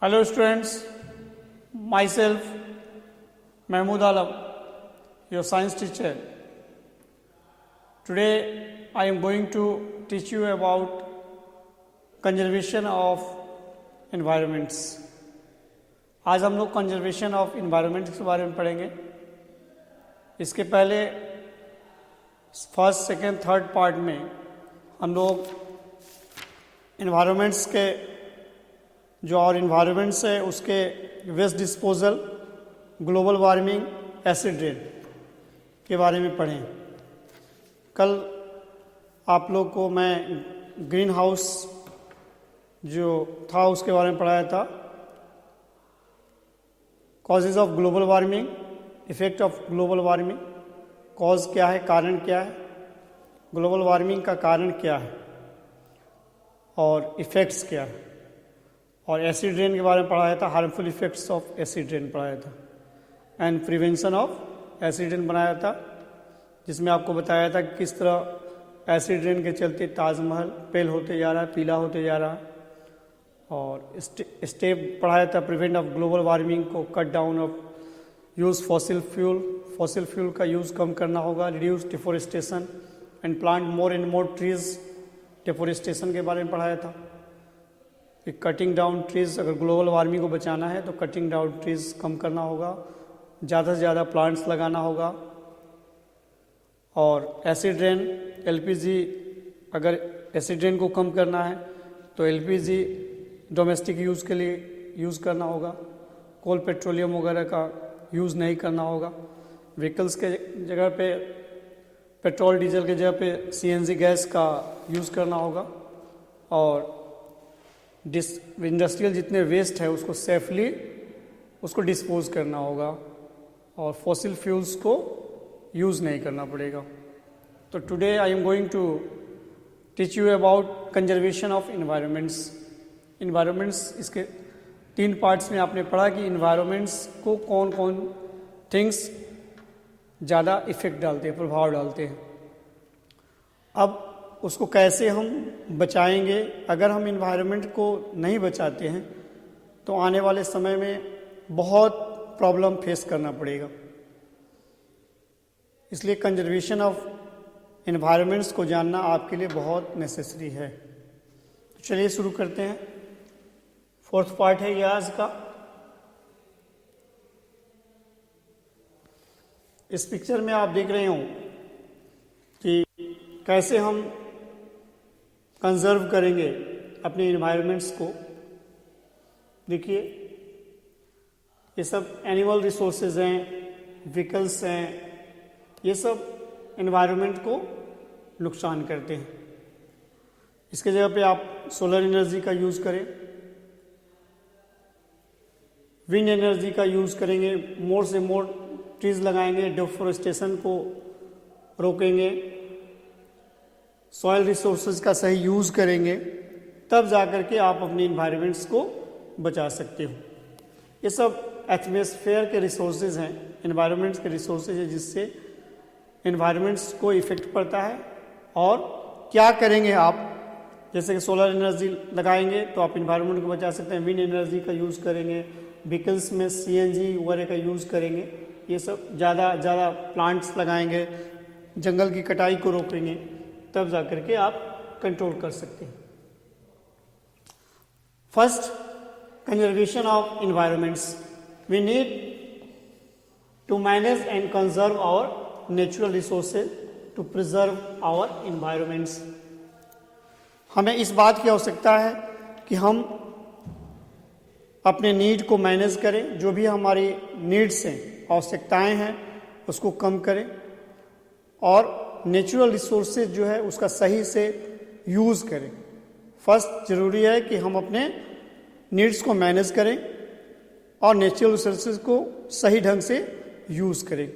Hello students, myself Mahmood Alam, your science teacher. Today I am going to teach you about conservation of environments. आज हम लोग conservation of environment के बारे में पढ़ेंगे. इसके पहले फर्स्ट, सेकेंड, थर्ड पार्ट में हम लोग इन्वायरमेंट्स के जो और इन्वायरमेंट्स है उसके waste disposal, global warming, acid rain के बारे में पढ़ें. कल आप लोग को मैं ग्रीन हाउस जो था उसके बारे में पढ़ाया था. Causes of global warming, effect of global warming. Cause क्या है, कारण क्या है, ग्लोबल वार्मिंग का कारण क्या है और इफ़ेक्ट्स क्या है. और एसिड रेन के बारे में पढ़ाया था, harmful effects of acid rain पढ़ाया था. And prevention of acid rain बनाया था, जिसमें आपको बताया था कि किस तरह एसिड रेन के चलते ताजमहल पेल होते जा रहा है, पीला होते जा रहा है. और स्टेप पढ़ाया था प्रिवेंट ऑफ ग्लोबल वार्मिंग को, cut down of use fossil fuel का यूज़ कम करना होगा, reduce deforestation and plant more and more trees. Deforestation के बारे में पढ़ाया था कि कटिंग डाउन ट्रीज, अगर ग्लोबल वार्मिंग को बचाना है तो कटिंग डाउन ट्रीज कम करना होगा, ज़्यादा से ज़्यादा प्लांट्स लगाना होगा. और एसिड रेन, एलपीजी, अगर एसिड रेन को कम करना है तो एलपीजी डोमेस्टिक यूज़ के लिए यूज़ करना होगा, कोल पेट्रोलियम वगैरह का यूज़ नहीं करना होगा. व्हीकल्स के जगह पे, पेट्रोल डीजल के जगह पे सीएनजी गैस का यूज़ करना होगा. और इंडस्ट्रियल जितने वेस्ट है उसको सेफली उसको डिस्पोज करना होगा और फॉसिल फ्यूल्स को यूज़ नहीं करना पड़ेगा. तो today I am going to teach you about conservation of environments. इसके 3 पार्ट्स में आपने पढ़ा कि इन्वायरमेंट्स को कौन कौन थिंग्स ज़्यादा इफ़ेक्ट डालते हैं, प्रभाव डालते हैं. अब उसको कैसे हम बचाएंगे. अगर हम इन्वायरमेंट को नहीं बचाते हैं तो आने वाले समय में बहुत प्रॉब्लम फेस करना पड़ेगा. इसलिए कंजर्वेशन ऑफ इन्वायरमेंट्स को जानना आपके लिए बहुत नेसेसरी है. तो चलिए शुरू करते हैं. 4th पार्ट है ये आज का. इस पिक्चर में आप देख रहे हो कि कैसे हम कंजर्व करेंगे अपने इन्वायरमेंट्स को. देखिए, ये सब एनिमल रिसोर्सेज हैं, व्हीकल्स हैं, ये सब इन्वायरमेंट को नुकसान करते हैं. इसके जगह पे आप सोलर एनर्जी का यूज़ करें, विंड एनर्जी का यूज़ करेंगे, मोर से मोर ट्रीज लगाएंगे, डिफोरेस्टेशन को रोकेंगे, सॉइल रिसोर्सेज का सही यूज़ करेंगे, तब जा कर के आप अपने इन्वायरमेंट्स को बचा सकते हो. ये सब एटमॉस्फेयर के रिसोर्सेज हैं, इन्वायरमेंट्स के रिसोर्सेज हैं, जिससे इन्वायरमेंट्स को इफ़ेक्ट पड़ता है. और क्या करेंगे आप, जैसे कि सोलर एनर्जी लगाएंगे तो आप इन्वायरमेंट को बचा सकते हैं, विंड एनर्जी का यूज़ करेंगे, व्हीकल्स में सीएनजी वगैरह का यूज़ करेंगे, ये सब ज़्यादा प्लांट्स लगाएंगे, जंगल की कटाई को रोकेंगे, तब जा करके आप कंट्रोल कर सकते हैं. First, conservation of environments. We need to manage and conserve our natural resources to preserve our environments. हमें इस बात की आवश्यकता है कि हम अपने नीड को मैनेज करें, जो भी हमारी नीड्स हैं, आवश्यकताएं हैं, उसको कम करें. और नेचुरल रिसोर्सेज जो है उसका सही से यूज़ करें. फर्स्ट ज़रूरी है कि हम अपने नीड्स को मैनेज करें और नेचुरल रिसोर्सेज को सही ढंग से यूज़ करें.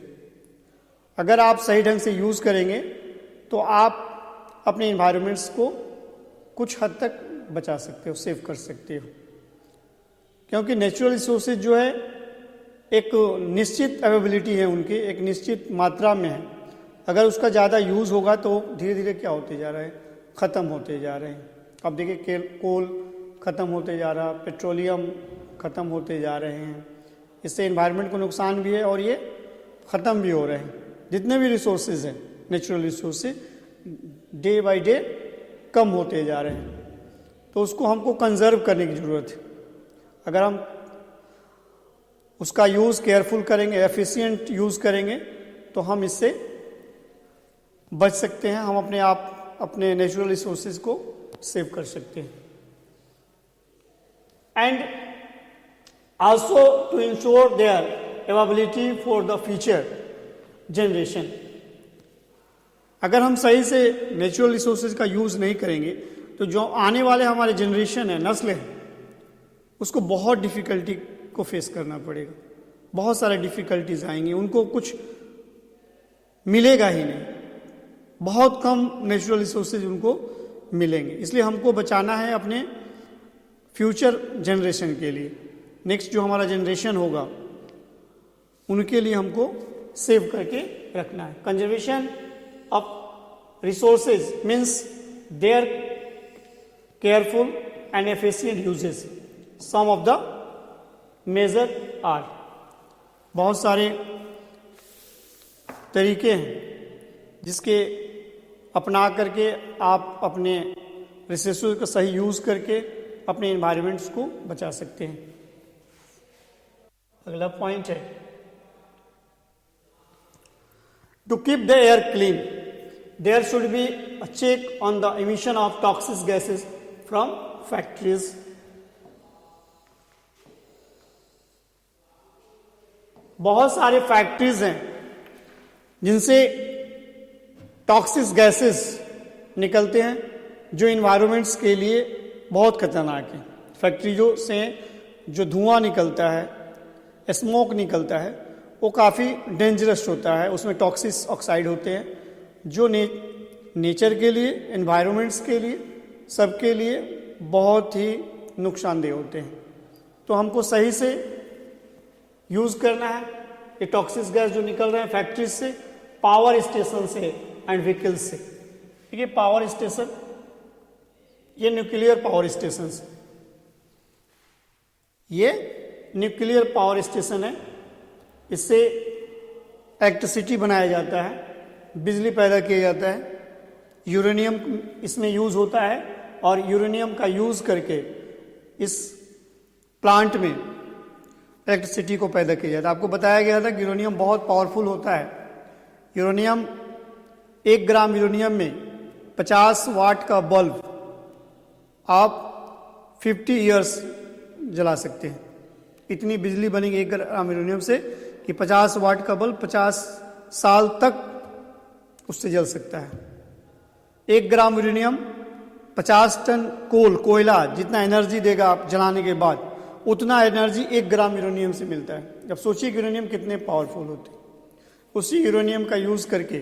अगर आप सही ढंग से यूज़ करेंगे तो आप अपने इन्वायरमेंट्स को कुछ हद तक बचा सकते हो, सेव कर सकते हो. क्योंकि नेचुरल रिसोर्सेज जो है एक निश्चित अवेलेबिलिटी है, उनकी एक निश्चित मात्रा में है. अगर उसका ज़्यादा यूज़ होगा तो धीरे धीरे क्या होते जा रहा है, ख़त्म होते जा रहे हैं. अब देखिए कोल ख़त्म होते जा रहा, पेट्रोलियम ख़त्म होते जा रहे हैं। इससे एनवायरनमेंट को नुकसान भी है और ये ख़त्म भी हो रहे हैं। जितने भी रिसोर्सेज हैं, natural resources, day by day कम होते जा रहे हैं, तो उसको हमको कंजर्व करने की ज़रूरत है। अगर हम उसका यूज़ केयरफुल करेंगे, एफिशिएंट यूज़ करेंगे, तो हम इससे बच सकते हैं। हम अपने आप अपने नेचुरल रिसोर्सेज को सेव कर सकते हैं। And also to ensure their availability for the future generation. अगर हम सही से नेचुरल रिसोर्सेज का यूज़ नहीं करेंगे तो जो आने वाले हमारे जनरेशन है, नस्ल है, उसको बहुत डिफ़िकल्टी को फेस करना पड़ेगा। बहुत सारे डिफ़िकल्टीज आएंगी, उनको कुछ मिलेगा ही नहीं, बहुत कम नेचुरल रिसोर्सेज उनको मिलेंगे। इसलिए हमको बचाना है अपने फ्यूचर जनरेशन के लिए। नेक्स्ट जो हमारा जनरेशन होगा उनके लिए हमको सेव करके रखना है। Conservation of resources means their careful and efficient uses. Some of the major are, बहुत सारे तरीके हैं जिसके अपना करके आप अपने रिसोर्सेज का सही यूज़ करके अपने एनवायरनमेंट्स को बचा सकते हैं। अगला पॉइंट है to keep the air clean there should be a check on the emission of toxic gases from factories. बहुत सारे फैक्ट्रीज हैं जिनसे टॉक्सिक गैसेस निकलते हैं जो इन्वायरमेंट्स के लिए बहुत खतरनाक है। फैक्ट्रियों से जो धुआं निकलता है, स्मोक निकलता है, वो काफ़ी डेंजरस होता है। उसमें टॉक्सिक ऑक्साइड होते हैं जो नेचर के लिए, इन्वायरमेंट्स के लिए, सबके लिए बहुत ही नुकसानदेह होते हैं। तो हमको सही से यूज़ करना है ये टॉक्सिक गैस जो निकल रहे हैं फैक्ट्रीज से, पावर स्टेशन से एंड व्हीकल्स से। देखिए पावर स्टेशन, ये न्यूक्लियर पावर स्टेशन है, ये न्यूक्लियर पावर स्टेशन है। इससे इलेक्ट्रिसिटी बनाया जाता है, बिजली पैदा किया जाता है। यूरेनियम इसमें यूज़ होता है और यूरेनियम का यूज़ करके इस प्लांट में इलेक्ट्रिसिटी को पैदा किया जाता है। आपको बताया गया था कि यूरेनियम बहुत पावरफुल होता है। यूरेनियम 1 ग्राम यूरेनियम में 50 वाट का बल्ब आप 50 ईयर्स जला सकते हैं। इतनी बिजली बनेगी 1 ग्राम यूरेनियम से कि 50 वाट का बल्ब 50 साल तक उससे जल सकता है। 1 ग्राम यूरेनियम 50 टन कोयला जितना एनर्जी देगा आप जलाने के बाद, उतना एनर्जी 1 ग्राम यूरेनियम से मिलता है। अब सोचिए यूरेनियम कितने पावरफुल होते हैं। उसी यूरेनियम का यूज़ करके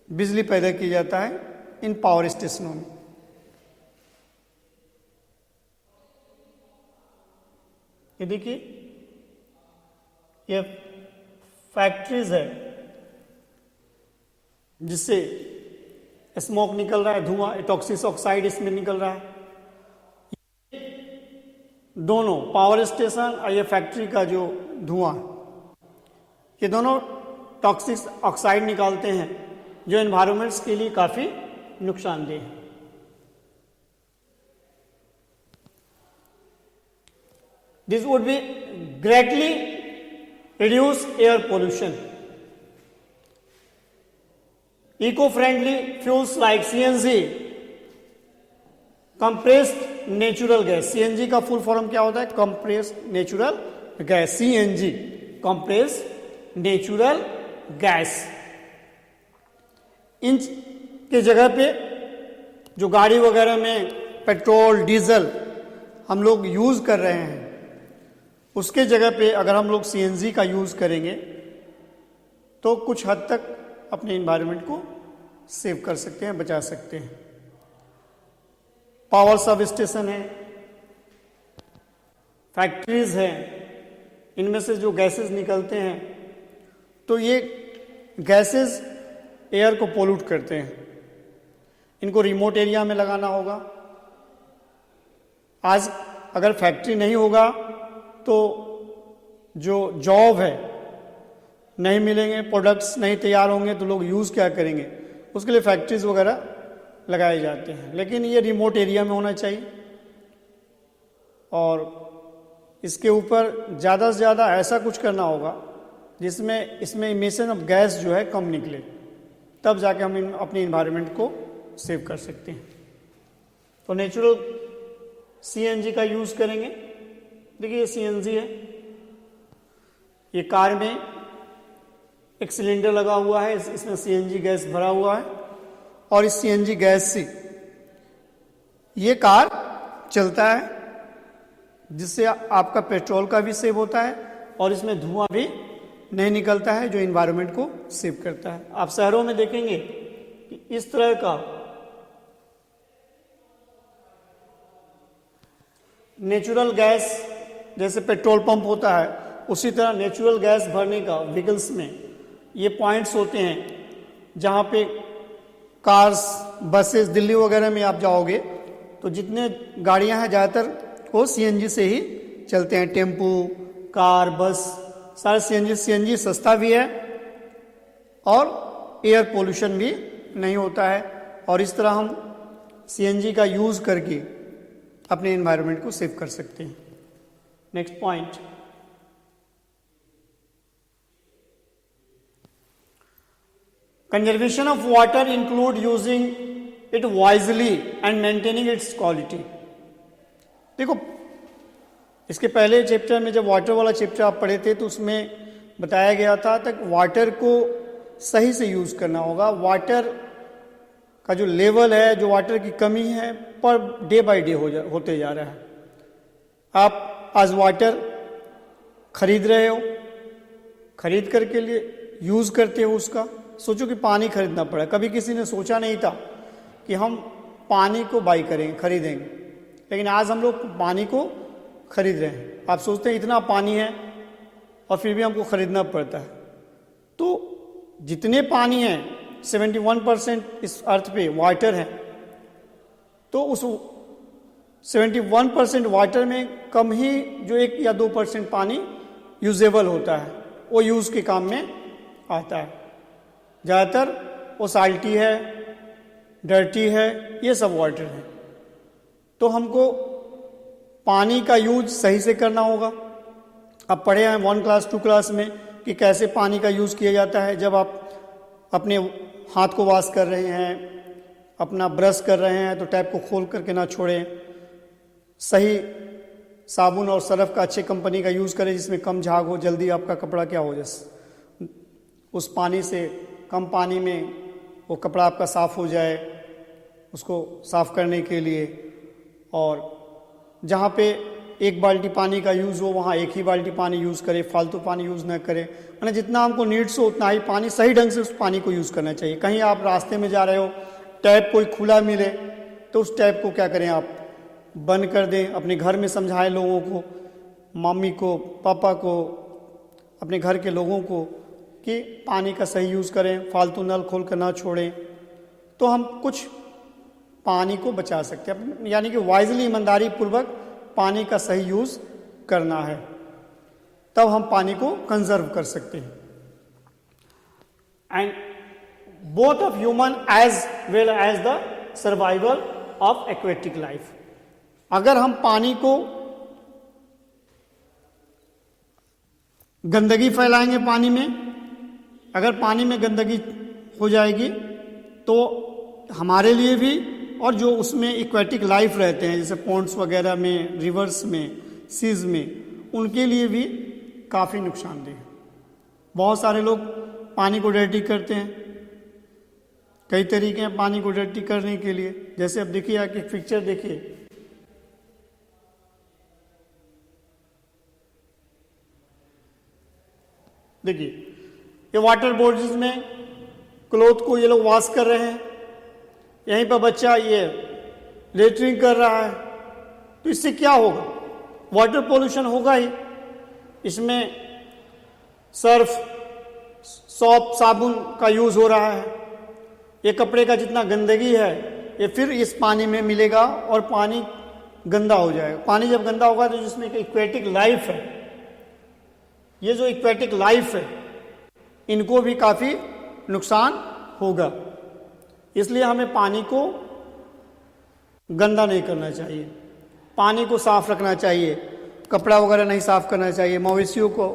बिजली पैदा किया जाता है इन पावर स्टेशनों में। ये देखिए ये फैक्ट्रीज है जिससे स्मोक निकल रहा है, धुआं, टॉक्सिक ऑक्साइड इसमें निकल रहा है। दोनों पावर स्टेशन और ये फैक्ट्री का जो धुआं, ये दोनों टॉक्सिक ऑक्साइड निकालते हैं जो एनवायरमेंट्स के लिए काफ़ी नुकसानदेह है। This would be greatly reduce air pollution. Eco-friendly fuels like CNG, compressed natural gas. CNG का फुल फॉर्म क्या होता है? Compressed natural gas. CNG compressed natural gas. इन के जगह पे जो गाड़ी वगैरह में पेट्रोल डीजल हम लोग यूज़ कर रहे हैं, उसके जगह पे अगर हम लोग सीएनजी का यूज़ करेंगे तो कुछ हद तक अपने इन्वायरमेंट को सेव कर सकते हैं, बचा सकते हैं। पावर सब स्टेशन है, फैक्ट्रीज हैं, इनमें से जो गैसेस निकलते हैं तो ये गैसेस एयर को पोल्यूट करते हैं। इनको रिमोट एरिया में लगाना होगा। आज अगर फैक्ट्री नहीं होगा तो जो जॉब है नहीं मिलेंगे, प्रोडक्ट्स नहीं तैयार होंगे, तो लोग यूज़ क्या करेंगे? उसके लिए फैक्ट्रीज वगैरह लगाए जाते हैं, लेकिन ये रिमोट एरिया में होना चाहिए और इसके ऊपर ज़्यादा से ज़्यादा ऐसा कुछ करना होगा जिसमें इसमें इमिशन ऑफ गैस जो है कम निकले, तब जाके हम अपनी इन्वायरमेंट को सेव कर सकते हैं। तो नेचुरल सीएनजी का यूज़ करेंगे। देखिए ये सीएनजी है, ये कार में एक सिलेंडर लगा हुआ है, इसमें सीएनजी गैस भरा हुआ है और इस सीएनजी गैस से ये कार चलता है, जिससे आपका पेट्रोल का भी सेव होता है और इसमें धुआं भी नहीं निकलता है, जो इन्वायरमेंट को सेव करता है। आप शहरों में देखेंगे कि इस तरह का नेचुरल गैस, जैसे पेट्रोल पंप होता है उसी तरह नेचुरल गैस भरने का व्हीकल्स में ये पॉइंट्स होते हैं, जहाँ पे कार्स, बसेस, दिल्ली वगैरह में आप जाओगे तो जितने गाड़ियाँ हैं ज़्यादातर वो सीएनजी से ही चलते हैं। टेम्पू, कार, बस सारे सीएनजी। सीएनजी सस्ता भी है और एयर पोल्यूशन भी नहीं होता है और इस तरह हम सीएनजी का यूज़ करके अपने एनवायरनमेंट को सेव कर सकते हैं। Next point, conservation of water include using it wisely and maintaining it's quality. देखो इसके पहले चैप्टर में जब वाटर वाला चैप्टर आप पढ़े थे तो उसमें बताया गया था तक वाटर को सही से यूज़ करना होगा। वाटर का जो लेवल है, जो वाटर की कमी है, पर डे बाय डे होते जा रहा है। आप आज वाटर खरीद रहे हो, खरीद करके लिए यूज़ करते हो उसका। सोचो कि पानी खरीदना पड़ा, कभी किसी ने सोचा नहीं था कि हम पानी को बाई करेंगे, खरीदेंगे, लेकिन आज हम लोग पानी को खरीद रहे हैं। आप सोचते हैं इतना पानी है और फिर भी हमको खरीदना पड़ता है। तो जितने पानी है 71% इस अर्थ पे वाटर है, तो उस 71% वाटर में कम ही जो 1 या 2% पानी यूजेबल होता है, वो यूज़ के काम में आता है। ज़्यादातर वो साल्टी है, डर्टी है, ये सब वाटर है। तो हमको पानी का यूज सही से करना होगा। अब पढ़े हैं 1 क्लास 2 क्लास में कि कैसे पानी का यूज़ किया जाता है। जब आप अपने हाथ को वॉश कर रहे हैं, अपना ब्रश कर रहे हैं, तो टैप को खोल करके ना छोड़ें। सही साबुन और सरफ का अच्छे कंपनी का यूज़ करें जिसमें कम झाग हो, जल्दी आपका कपड़ा क्या हो जाए, उस पानी से कम पानी में वो कपड़ा आपका साफ़ हो जाए, उसको साफ़ करने के लिए। और जहाँ पे 1 बाल्टी पानी का यूज़ हो वहाँ 1 ही बाल्टी पानी यूज़ करें, फालतू पानी यूज़ ना करें। मैंने जितना हमको नीड्स हो उतना ही पानी, सही ढंग से उस पानी को यूज़ करना चाहिए। कहीं आप रास्ते में जा रहे हो, टैप कोई खुला मिले तो उस टैप को क्या करें, आप बंद कर दें। अपने घर में समझाएं लोगों को, मम्मी को, पापा को, अपने घर के लोगों को कि पानी का सही यूज़ करें, फालतू नल खोल कर ना छोड़ें। तो हम कुछ पानी को बचा सकते हैं, यानी कि वाइजली, ईमानदारी पूर्वक पानी का सही यूज़ करना है, तब हम पानी को कंजर्व कर सकते हैं। And both of human as well as the survival of aquatic life. अगर हम पानी को गंदगी फैलाएंगे पानी में, अगर पानी में गंदगी हो जाएगी तो हमारे लिए भी और जो उसमें एक्वेटिक लाइफ रहते हैं जैसे पॉन्ड्स वगैरह में, रिवर्स में, सीज में, उनके लिए भी काफ़ी नुकसानदेह है। बहुत सारे लोग पानी को डर्टी करते हैं। कई तरीके हैं पानी को डर्टी करने के लिए। जैसे अब देखिए, आप एक पिक्चर देखिए, देखिए ये वाटर बॉडीज में क्लॉथ को ये लोग वॉश कर रहे हैं। यहीं पर बच्चा ये लेटरिंग कर रहा है, तो इससे क्या होगा, वाटर पोल्यूशन होगा ही। इसमें सर्फ, सॉप, साबुन का यूज़ हो रहा है। ये कपड़े का जितना गंदगी है ये फिर इस पानी में मिलेगा और पानी गंदा हो जाएगा। पानी जब गंदा होगा तो जिसमें एक एक्वेटिक लाइफ है ये जो एक्वेटिक लाइफ है इनको भी काफ़ी नुकसान होगा। इसलिए हमें पानी को गंदा नहीं करना चाहिए, पानी को साफ रखना चाहिए, कपड़ा वगैरह नहीं साफ करना चाहिए, मवेशियों को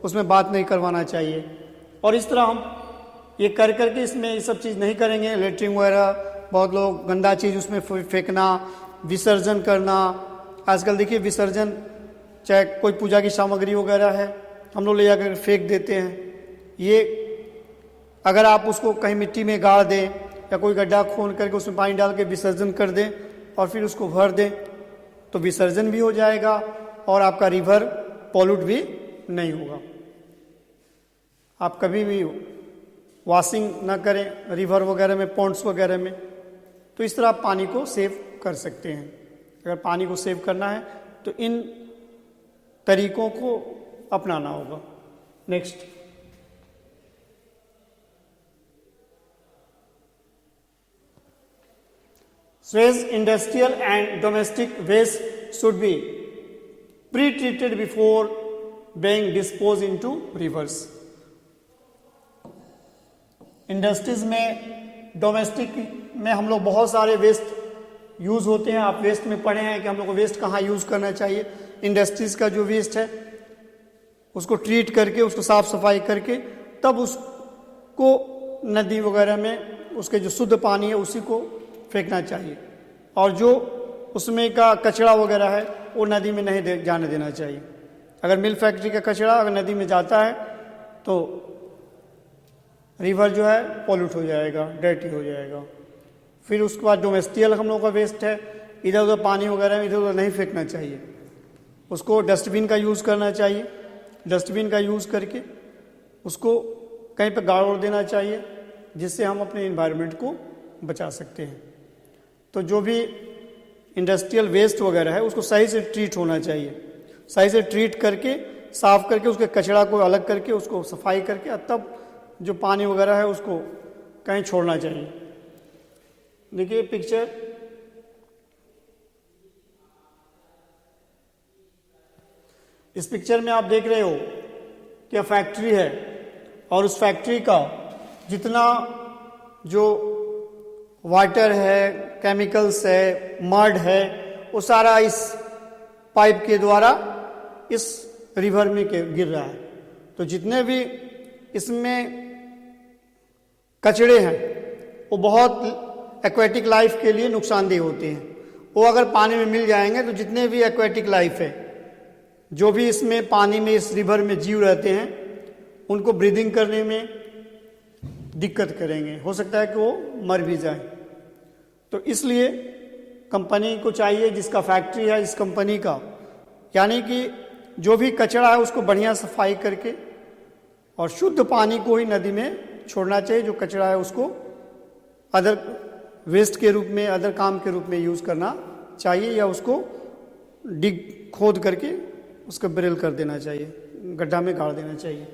उसमें बात नहीं करवाना चाहिए। और इस तरह हम ये कर करके इसमें ये सब चीज़ नहीं करेंगे। लेटरिन वगैरह बहुत लोग गंदा चीज़ उसमें फेंकना, विसर्जन करना। आजकल देखिए विसर्जन, चाहे कोई पूजा की सामग्री वगैरह है, हम लोग ले जाकर फेंक देते हैं। ये अगर आप उसको कहीं मिट्टी में गाड़ दें या कोई गड्ढा खोद करके उसमें पानी डाल के विसर्जन कर दें और फिर उसको भर दें तो विसर्जन भी हो जाएगा और आपका रिवर पॉल्यूट भी नहीं होगा। आप कभी भी वॉशिंग ना करें रिवर वगैरह में, पॉन्ड्स वगैरह में, तो इस तरह आप पानी को सेव कर सकते हैं। अगर पानी को सेव करना है तो इन तरीकों को अपनाना होगा। Next, waste industrial and domestic waste should be pre-treated before being disposed into rivers। Industries में, डोमेस्टिक में हम लोग बहुत सारे वेस्ट यूज़ होते हैं। आप वेस्ट में पढ़े हैं कि हम लोग को वेस्ट कहाँ यूज़ करना चाहिए। इंडस्ट्रीज का जो वेस्ट है उसको ट्रीट करके, उसको साफ सफाई करके तब उसको नदी वगैरह में उसके जो शुद्ध पानी है उसी को फेंकना चाहिए। और जो उसमें का कचरा वगैरह है वो नदी में नहीं जाने देना चाहिए। अगर मिल फैक्ट्री का कचरा अगर नदी में जाता है तो रिवर जो है पॉल्यूट हो जाएगा, डर्टी हो जाएगा। फिर उसके बाद डोमेस्टियल हम लोगों का वेस्ट है, इधर उधर पानी वगैरह में इधर उधर नहीं फेंकना चाहिए, उसको डस्टबिन का यूज़ करना चाहिए। डस्टबिन का यूज़ करके उसको कहीं पर गाड़ देना चाहिए जिससे हम अपने इन्वायरमेंट को बचा सकते हैं। तो जो भी इंडस्ट्रियल वेस्ट वगैरह है उसको सही से ट्रीट होना चाहिए, सही से ट्रीट करके साफ करके उसके कचरा को अलग करके उसको सफाई करके तब जो पानी वगैरह है उसको कहीं छोड़ना चाहिए। देखिए पिक्चर, इस पिक्चर में आप देख रहे हो कि फैक्ट्री है और उस फैक्ट्री का जितना जो वाटर है, केमिकल्स है, मड है, वो सारा इस पाइप के द्वारा इस रिवर में गिर रहा है। तो जितने भी इसमें कचड़े हैं वो बहुत एक्वेटिक लाइफ के लिए नुकसानदेह होते हैं। वो अगर पानी में मिल जाएंगे तो जितने भी एक्वेटिक लाइफ है, जो भी इसमें पानी में इस रिवर में जीव रहते हैं, उनको ब्रीदिंग करने में दिक्कत करेंगे, हो सकता है कि वो मर भी जाए। तो इसलिए कंपनी को चाहिए, जिसका फैक्ट्री है इस कंपनी का, यानी कि जो भी कचरा है उसको बढ़िया सफाई करके और शुद्ध पानी को ही नदी में छोड़ना चाहिए। जो कचरा है उसको अदर वेस्ट के रूप में, अदर काम के रूप में यूज़ करना चाहिए या उसको खोद करके उसको बरेल कर देना चाहिए, गड्ढा में गाड़ देना चाहिए।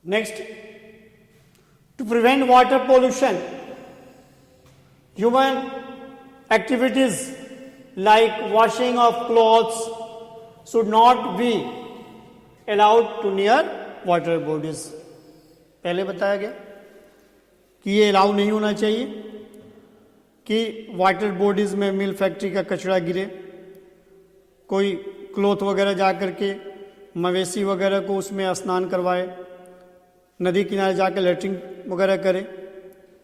Next, to prevent water pollution, human activities like washing of clothes should not be allowed to near water bodies। पहले बताया गया कि ये अलाउ नहीं होना चाहिए कि वाटर बॉडीज में मिल फैक्ट्री का कचरा गिरे, कोई क्लॉथ वगैरह जा करके मवेशी वगैरह को उसमें स्नान करवाए, नदी किनारे जाकर लेटरिन वगैरह करे,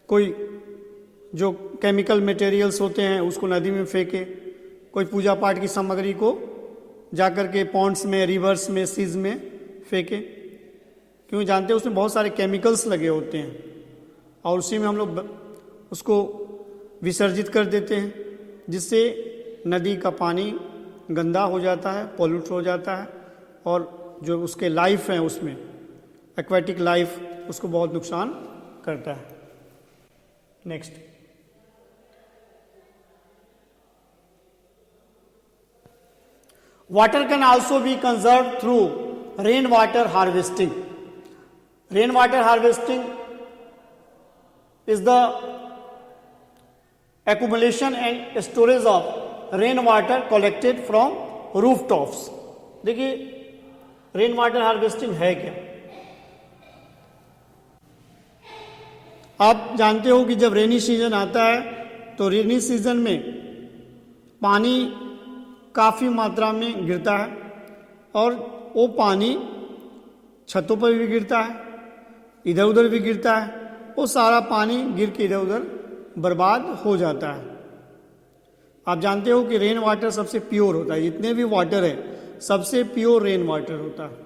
कोई जो केमिकल मटेरियल्स होते हैं उसको नदी में फेंके, कोई पूजा पाठ की सामग्री को जाकर के पॉन्ड्स में, रिवर्स में, सीज में फेंके। क्यों जानते हैं उसमें बहुत सारे केमिकल्स लगे होते हैं और उसी में हम लोग उसको विसर्जित कर देते हैं, जिससे नदी का पानी गंदा हो जाता है, पॉल्यूट हो जाता है और जो उसके लाइफ हैं उसमें एक्वेटिक लाइफ उसको बहुत नुकसान करता है। Next, water can also be conserve through rain water harvesting. Rain water harvesting is the accumulation and storage of rain water collected from rooftops. देखिए रेन वाटर हार्वेस्टिंग है क्या. आप जानते हो कि जब रेनी सीजन आता है तो रेनी सीजन में पानी काफ़ी मात्रा में गिरता है और वो पानी छतों पर भी गिरता है, इधर उधर भी गिरता है. वो सारा पानी गिर के इधर उधर बर्बाद हो जाता है. आप जानते हो कि रेन वाटर सबसे प्योर होता है. जितने भी वाटर है सबसे प्योर रेन वाटर होता है.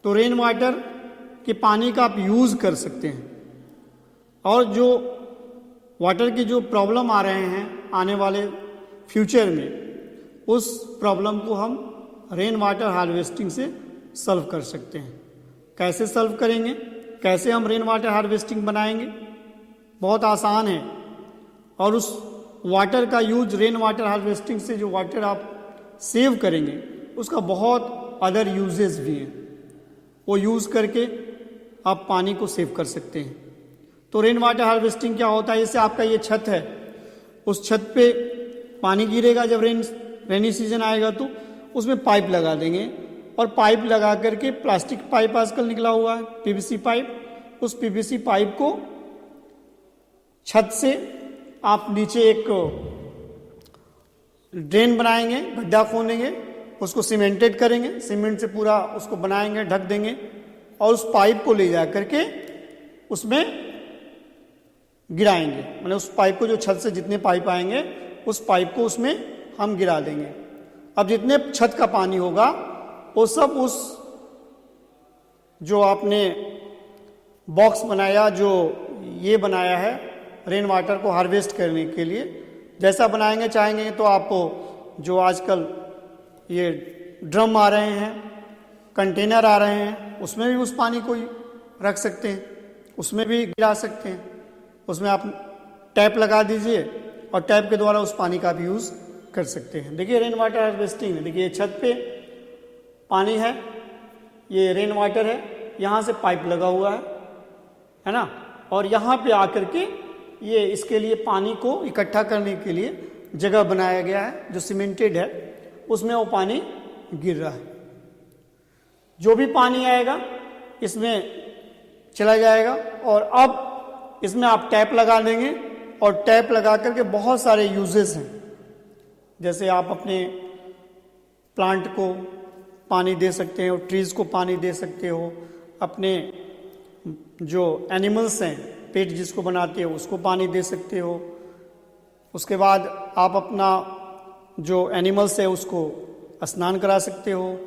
तो रेन वाटर के पानी का आप यूज़ कर सकते हैं. और जो वाटर की जो प्रॉब्लम आ रहे हैं आने वाले फ्यूचर में, उस प्रॉब्लम को हम रेन वाटर हार्वेस्टिंग से सॉल्व कर सकते हैं. कैसे सॉल्व करेंगे, कैसे हम रेन वाटर हार्वेस्टिंग बनाएंगे? बहुत आसान है. और उस वाटर का यूज, रेन वाटर हार्वेस्टिंग से जो वाटर आप सेव करेंगे उसका बहुत अदर यूजेस भी हैं. वो यूज़ करके आप पानी को सेव कर सकते हैं. तो रेन वाटर हार्वेस्टिंग क्या होता है? जैसे आपका ये छत है, उस छत पे पानी गिरेगा जब रेनी सीजन आएगा तो उसमें पाइप लगा देंगे. और पाइप लगा करके, प्लास्टिक पाइप आजकल निकला हुआ है, पीवीसी पाइप, उस पीवीसी पाइप को छत से आप नीचे एक ड्रेन बनाएंगे, गड्ढा खोदेंगे, उसको सीमेंटेड करेंगे, सीमेंट से पूरा उसको बनाएंगे, ढक देंगे और उस पाइप को ले जा करके उसमें गिराएंगे. मतलब उस पाइप को, जो छत से जितने पाइप आएंगे उस पाइप को उसमें हम गिरा देंगे. अब जितने छत का पानी होगा वो सब उस जो आपने बॉक्स बनाया, जो ये बनाया है रेन वाटर को हार्वेस्ट करने के लिए, जैसा बनाएंगे चाहेंगे तो आपको जो आजकल ये ड्रम आ रहे हैं, कंटेनर आ रहे हैं, उसमें भी उस पानी को रख सकते हैं, उसमें भी गिरा सकते हैं. उसमें आप टैप लगा दीजिए और टैप के द्वारा उस पानी का भी यूज़ कर सकते हैं. देखिए रेन वाटर हार्वेस्टिंग में, देखिए छत पे पानी है, ये रेन वाटर है, यहाँ से पाइप लगा हुआ है ना, और यहाँ पे आकर के ये इसके लिए पानी को इकट्ठा करने के लिए जगह बनाया गया है जो सीमेंटेड है, उसमें वो पानी गिर रहा है. जो भी पानी आएगा इसमें चला जाएगा. और अब इसमें आप टैप लगा देंगे और टैप लगा करके बहुत सारे यूजेस हैं. जैसे आप अपने प्लांट को पानी दे सकते हो, ट्रीज़ को पानी दे सकते हो, अपने जो एनिमल्स हैं, पेट जिसको बनाते हो उसको पानी दे सकते हो. उसके बाद आप अपना जो एनिमल्स है उसको स्नान करा सकते हो.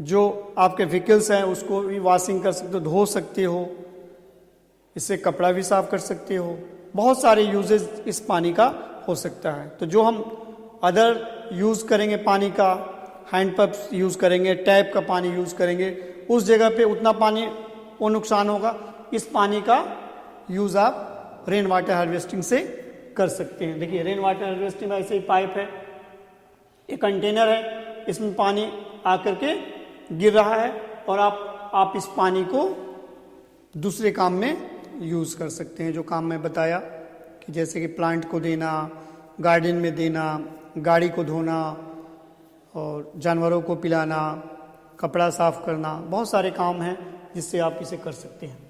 जो आपके व्हीकल्स हैं उसको भी वॉशिंग कर सकते हो, धो सकते हो, इससे कपड़ा भी साफ कर सकते हो. बहुत सारे यूजेस इस पानी का हो सकता है. तो जो हम अदर यूज़ करेंगे पानी का, हैंड पंप यूज़ करेंगे, टैप का पानी यूज़ करेंगे, उस जगह पे उतना पानी वो नुकसान होगा. इस पानी का यूज़ आप रेन वाटर हार्वेस्टिंग से कर सकते हैं. देखिए रेन वाटर हार्वेस्टिंग में ऐसे ही पाइप है, एक कंटेनर है, इसमें पानी आकर के गिर रहा है और आप इस पानी को दूसरे काम में यूज़ कर सकते हैं. जो काम मैं बताया कि जैसे कि प्लांट को देना, गार्डन में देना, गाड़ी को धोना और जानवरों को पिलाना, कपड़ा साफ करना, बहुत सारे काम हैं जिससे आप इसे कर सकते हैं.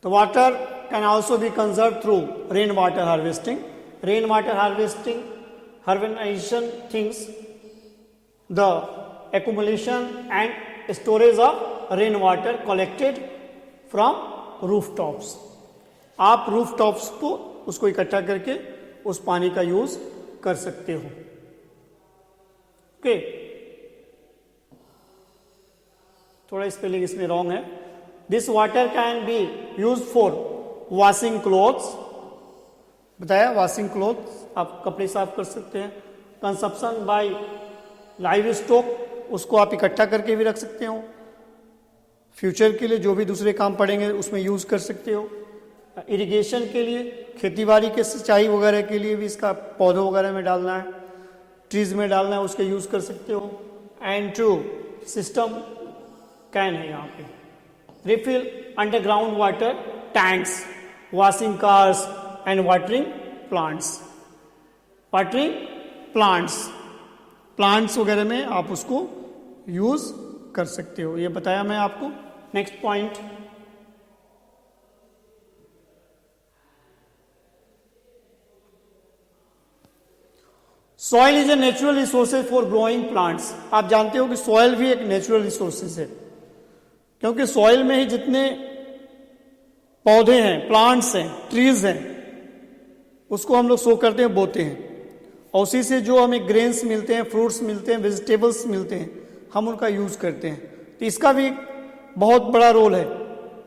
तो water can also be conserve through rain water harvesting. Rain water harvesting, harvesting things the accumulation and storage of rain water collected from rooftops. आप rooftops को उसको इकट्ठा करके उस पानी का यूज कर सकते हो. ओके, थोड़ा स्पेलिंग इसमें रॉन्ग है. This water can be use for washing clothes, बताया वॉशिंग क्लोथ्स, आप कपड़े साफ कर सकते हैं. कंजप्शन बाय लाइव स्टॉक, उसको आप इकट्ठा करके भी रख सकते हो, फ्यूचर के लिए जो भी दूसरे काम पड़ेंगे उसमें यूज़ कर सकते हो. इरिगेशन के लिए, खेती बाड़ी के सिंचाई वगैरह के लिए भी इसका पौधों वगैरह में डालना है. ट्रीज में डालना है उसका यूज कर सकते हो। एंड टू सिस्टम कैन है यहाँ पे, refill underground water tanks, washing cars and watering plants. Watering plants वगैरह में आप उसको यूज कर सकते हो, ये बताया मैं आपको। Next point, soil is a natural resources for growing plants. आप जानते हो कि सॉइल भी एक नेचुरल रिसोर्सेज है, क्योंकि सॉइल में ही जितने पौधे हैं, प्लांट्स हैं, ट्रीज हैं, उसको हम लोग सो करते हैं, बोते हैं, और उसी से जो हमें ग्रेन्स मिलते हैं, फ्रूट्स मिलते हैं, वेजिटेबल्स मिलते हैं, हम उनका यूज करते हैं। तो इसका भी बहुत बड़ा रोल है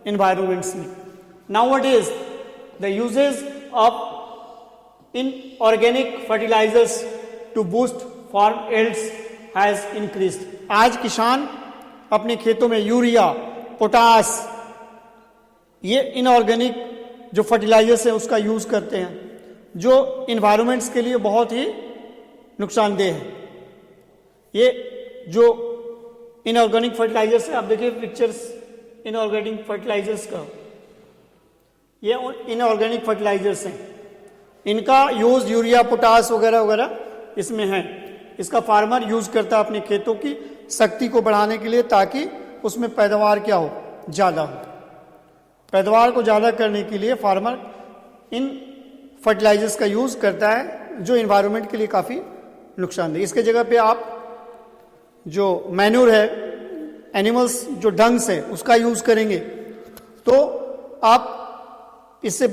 एनवायरमेंट्स में। Nowadays the uses of inorganic fertilisers to boost farm yields has increased. आज किसान अपने खेतों में यूरिया, पोटास, ये इनऑर्गेनिक जो फर्टिलाइजर्स है उसका यूज करते हैं, जो इन्वायरमेंट्स के लिए बहुत ही नुकसानदेह है। ये जो इनऑर्गेनिक फर्टिलाइजर्स है, आप देखिए पिक्चर्स इनऑर्गेनिक फर्टिलाइजर्स का, ये इनऑर्गेनिक फर्टिलाइजर्स हैं, इनका यूज यूरिया, पोटास वगैरह वगैरह इसमें है। इसका फार्मर यूज करता है अपने खेतों की शक्ति को बढ़ाने के लिए, ताकि उसमें पैदावार क्या हो, ज़्यादा हो। पैदावार को ज़्यादा करने के लिए फार्मर इन फर्टिलाइजर्स का यूज करता है, जो इन्वायरमेंट के लिए काफ़ी नुकसानदेह। इसके जगह पे आप जो मैन्यूर है, एनिमल्स जो डंग्स है, उसका यूज करेंगे तो आप इससे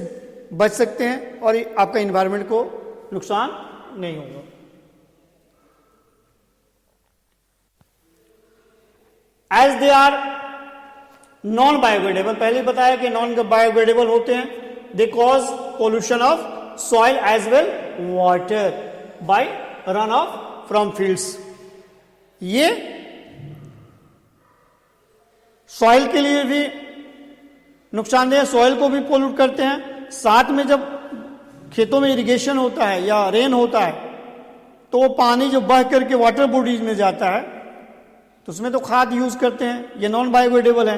बच सकते हैं और आपका इन्वायरमेंट को नुकसान नहीं होगा। As they are non biodegradable, पहले बताया कि नॉन बायोडिग्रेडेबल होते हैं, they cause pollution of soil as well water by run off from fields. ये सॉइल के लिए भी नुकसानदेह, सॉइल को भी पोल्यूट करते हैं। साथ में जब खेतों में इरिगेशन होता है या रेन होता है, तो वो पानी जो बह करके वाटर बॉडीज में जाता है, तो उसमें तो खाद यूज करते हैं, ये नॉन बायोडिग्रेडेबल है,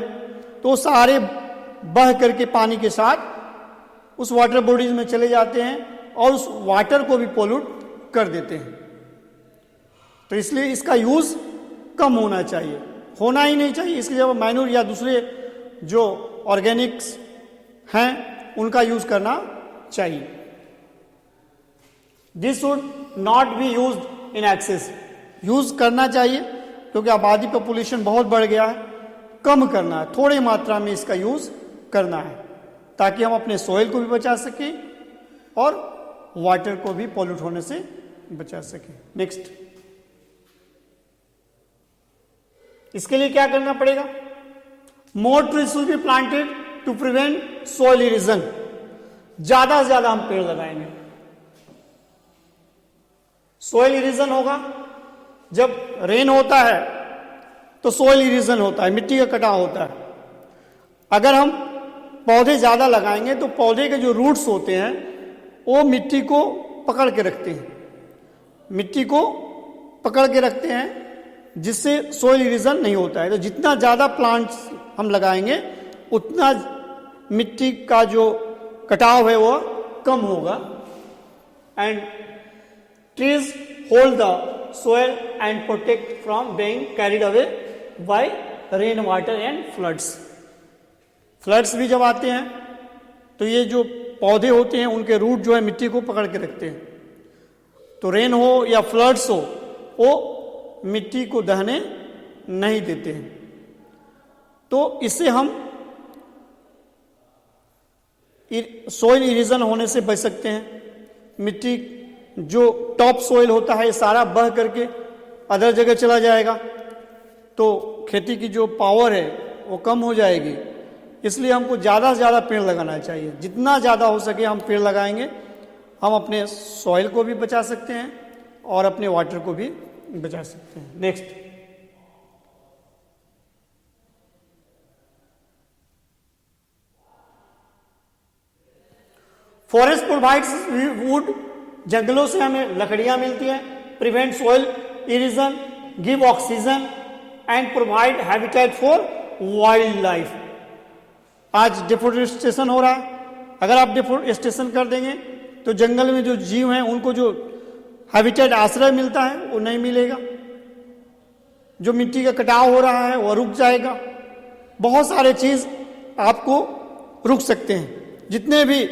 तो सारे बह करके पानी के साथ उस वाटर बॉडीज में चले जाते हैं और उस वाटर को भी पोल्यूट कर देते हैं। तो इसलिए इसका यूज कम होना चाहिए, होना ही नहीं चाहिए। इसके जब मैन्यूर या दूसरे जो ऑर्गेनिक्स हैं उनका यूज करना चाहिए। This should not be used in excess, use करना चाहिए, क्योंकि आबादी पॉपुलेशन बहुत बढ़ गया है, कम करना है, थोड़ी मात्रा में इसका यूज करना है, ताकि हम अपने सॉइल को भी बचा सकें और वाटर को भी पॉल्यूट होने से बचा सकें। नेक्स्ट, इसके लिए क्या करना पड़ेगा? More trees should be planted to prevent soil erosion. ज्यादा से ज्यादा हम पेड़ लगाएंगे, सॉइल इरोजन होगा। जब रेन होता है तो सॉइल इरोजन होता है, मिट्टी का कटाव होता है। अगर हम पौधे ज्यादा लगाएंगे तो पौधे के जो रूट्स होते हैं वो मिट्टी को पकड़ के रखते हैं, मिट्टी को पकड़ के रखते हैं, जिससे सॉइल इरोजन नहीं होता है। तो जितना ज़्यादा प्लांट्स हम लगाएंगे उतना मिट्टी का जो कटाव है वो कम होगा। And trees hold the soil and protect from being carried away by rain water and floods. Floods भी जब आते हैं तो ये जो पौधे होते हैं उनके रूट जो है मिट्टी को पकड़ के रखते हैं, तो रेन हो या फ्लड्स हो वो मिट्टी को दहने नहीं देते हैं। तो इससे हम सॉइल इरोजन होने से बच सकते हैं। मिट्टी जो टॉप सॉइल होता है ये सारा बह करके अदर जगह चला जाएगा, तो खेती की जो पावर है वो कम हो जाएगी। इसलिए हमको ज़्यादा से ज़्यादा पेड़ लगाना चाहिए, जितना ज़्यादा हो सके हम पेड़ लगाएंगे, हम अपने सॉइल को भी बचा सकते हैं और अपने वाटर को भी बचा सकते हैं। नेक्स्ट, फॉरेस्ट प्रोवाइड्स वुड, जंगलों से हमें लकड़ियां मिलती हैं, prevent soil erosion, give oxygen and provide habitat for wild life. आज डिफोरेस्टेशन हो रहा है, अगर आप डिफोरेस्टेशन कर देंगे तो जंगल में जो जीव हैं उनको जो हैबिटेट आश्रय मिलता है वो नहीं मिलेगा, जो मिट्टी का कटाव हो रहा है वो रुक जाएगा, बहुत सारे चीज आपको रुक सकते हैं जितने भी।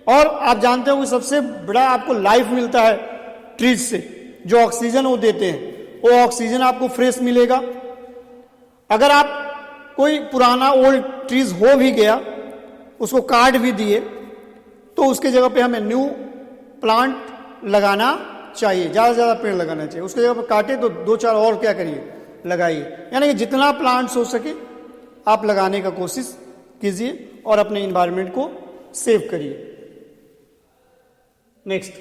और आप जानते हो कि सबसे बड़ा आपको लाइफ मिलता है ट्रीज से, जो ऑक्सीजन वो देते हैं, वो ऑक्सीजन आपको फ्रेश मिलेगा। अगर आप कोई पुराना ओल्ड ट्रीज हो भी गया, उसको काट भी दिए, तो उसके जगह पे हमें न्यू प्लांट लगाना चाहिए, ज़्यादा से ज़्यादा पेड़ लगाना चाहिए। उसके जगह पर काटे तो 2-4 और क्या करिए, लगाइए। यानी कि जितना प्लांट्स हो सके आप लगाने का कोशिश कीजिए और अपने इन्वायरमेंट को सेव करिए। Next,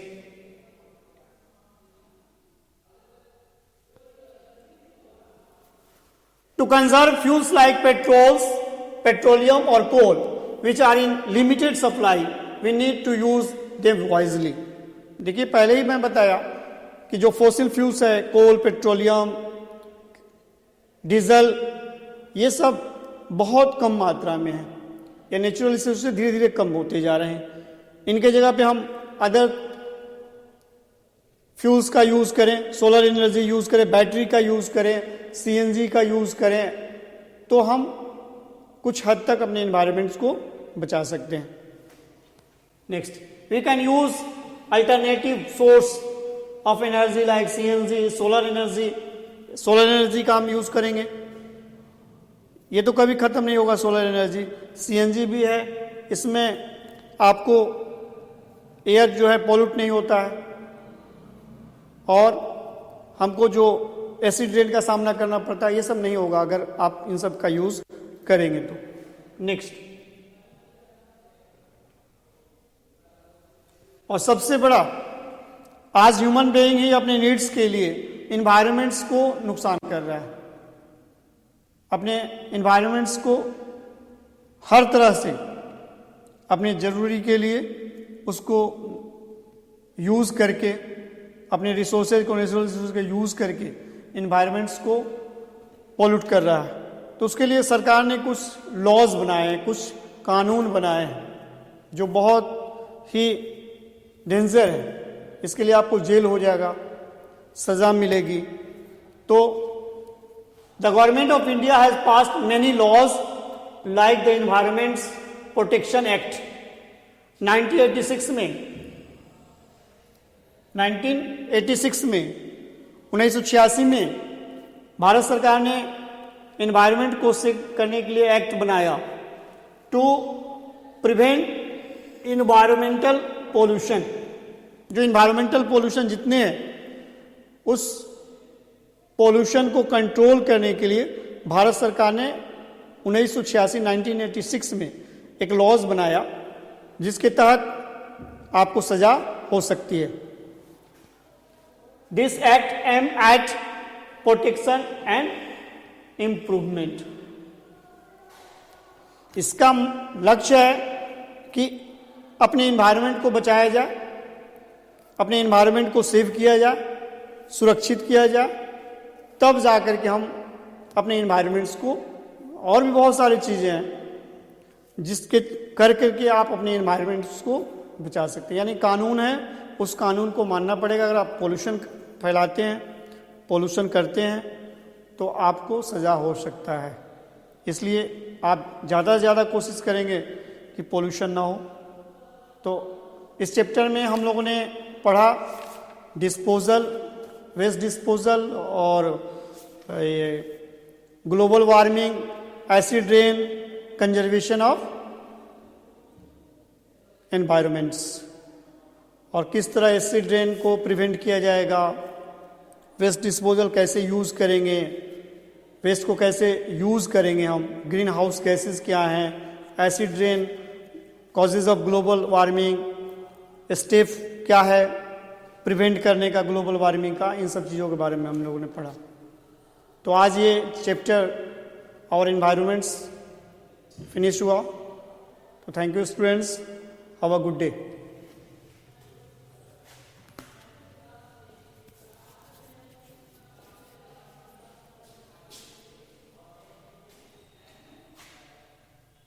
to conserve fuels like petroleum और coal which are in limited supply, we need to use them wisely. देखिए, पहले ही मैं बताया कि जो फॉसिल फ्यूल्स है, कोल, पेट्रोलियम, डीजल, ये सब बहुत कम मात्रा में है, या नेचुरल रिसोर्स से धीरे धीरे कम होते जा रहे हैं। इनके जगह पे हम अदर फ्यूल्स का यूज करें, सोलर एनर्जी यूज करें, बैटरी का यूज करें, सीएनजी का यूज करें, तो हम कुछ हद तक अपने एनवायरमेंट्स को बचा सकते हैं। Next, we can use alternative source of energy like CNG, solar energy. Solar energy का हम यूज करेंगे, ये तो कभी खत्म नहीं होगा सोलर एनर्जी। सीएनजी भी है, इसमें आपको एयर जो है पॉल्यूट नहीं होता है, और हमको जो एसिड रेन का सामना करना पड़ता है ये सब नहीं होगा अगर आप इन सब का यूज करेंगे तो। नेक्स्ट, और सबसे बड़ा, आज ह्यूमन बीइंग ही अपने नीड्स के लिए इन्वायरमेंट्स को नुकसान कर रहा है। अपने इन्वायरमेंट्स को हर तरह से अपने जरूरी के लिए उसको यूज करके, अपने रिसोर्सेज को नेचुरल रिसोर्स के यूज करके इन्वायरमेंट्स को पॉल्यूट कर रहा है। तो उसके लिए सरकार ने कुछ लॉज बनाए हैं, कुछ कानून बनाए हैं जो बहुत ही डेंजर है। इसके लिए आपको जेल हो जाएगा, सजा मिलेगी। तो the government of India has passed many laws like the environments protection act 1986 में 1986 में भारत सरकार ने एनवायरनमेंट को सेव करने के लिए एक्ट बनाया टू प्रिवेंट इन्वायरमेंटल पोल्यूशन। जो इन्वायरमेंटल पोल्यूशन जितने हैं, उस पोल्यूशन को कंट्रोल करने के लिए भारत सरकार ने 1986 में एक लॉज बनाया जिसके तहत आपको सजा हो सकती है। This act aim at protection and improvement. इसका लक्ष्य है कि अपने इन्वायरमेंट को बचाया जाए, अपने इन्वायरमेंट को सेव किया जाए, सुरक्षित किया जाए, तब जाकर के हम अपने इन्वायरमेंट्स को, और भी बहुत सारी चीज़ें हैं जिसके कर करके आप अपने इन्वायरमेंट्स को बचा सकते हैं। यानी कानून है, उस कानून को मानना पड़ेगा। अगर आप पोल्यूशन फैलाते हैं, पोल्यूशन करते हैं, तो आपको सज़ा हो सकता है। इसलिए आप ज़्यादा से ज़्यादा कोशिश करेंगे कि पोल्यूशन ना हो। तो इस चैप्टर में हम लोगों ने पढ़ा डिस्पोजल, वेस्ट डिस्पोजल, और ये global warming, acid rain, conservation of environments, और किस तरह एसिड रेन को प्रिवेंट किया जाएगा, वेस्ट डिस्पोजल कैसे यूज़ करेंगे, वेस्ट को कैसे यूज़ करेंगे हम, ग्रीन हाउस गैसेस क्या हैं, acid rain, causes of global warming, step क्या है प्रिवेंट करने का ग्लोबल वार्मिंग का, इन सब चीज़ों के बारे में हम लोगों ने पढ़ा। तो आज ये चैप्टर और एनवायरमेंट्स फिनिश हुआ। तो thank you students, have a good day.